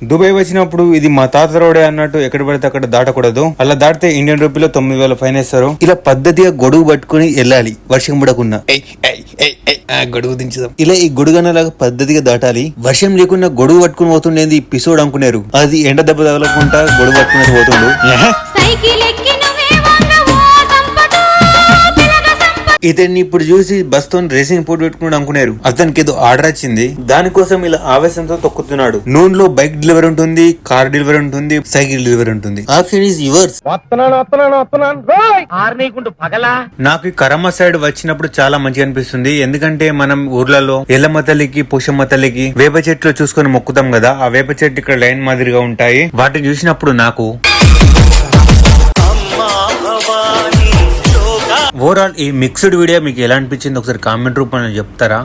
Dubai వచ్చినప్పుడు ఇది మా తాత రోడే అన్నట్టు ఎక్కడ పడితే అక్కడ దాటకూడదు. అలా దాటితే ఇండియన్ రూపీలో 9,000 ఫైన్ వేస్తారు. ఇలా పద్ధతిగా గొడుగు పట్టుకుని వెళ్ళాలి, వర్షం పడకుండా. గొడుగు దించుదాం. ఇలా ఈ గొడుగనలాగా పద్ధతిగా దాటాలి. వర్షం లేకుండా గొడుగు పట్టుకుని పోతుండేది పిసోడు అనుకున్నారు. అది ఎండ దెబ్బ తగలకుండా గొడుగు పట్టుకుని పోతుండు. ఇతన్ని ఇప్పుడు చూసి బస్ తో రేసింగ్ పోటీ పెట్టుకున్నాడు అనుకున్నారు. అతనికి ఏదో ఆర్డర్ వచ్చింది, దానికోసం ఇలా ఆవేశంతో తొక్కుతున్నాడు. నూనెలో బైక్ డెలివరీ ఉంటుంది, కార్ డెలివరీ ఉంటుంది, సైకిల్ డెలివరీ ఉంటుంది. Option is yours. నాకు కరమ్మ సైడ్ వచ్చినప్పుడు చాలా మంచిగా అనిపిస్తుంది. ఎందుకంటే మనం ఊర్లలో ఎల్లమ్మ తల్లికి, పుషమ్మ తల్లికి వేప చెట్లు చూసుకొని మొక్కుతాం కదా. ఆ వేప చెట్లు ఇక్కడ లైన్ మాదిరిగా ఉంటాయి. వాటిని చూసినప్పుడు నాకు ఓవరాల్ ఈ మిక్స్డ్ వీడియో మీకు ఎలా అనిపించింది ఒకసారి కామెంట్ రూపంలో చెప్తారా?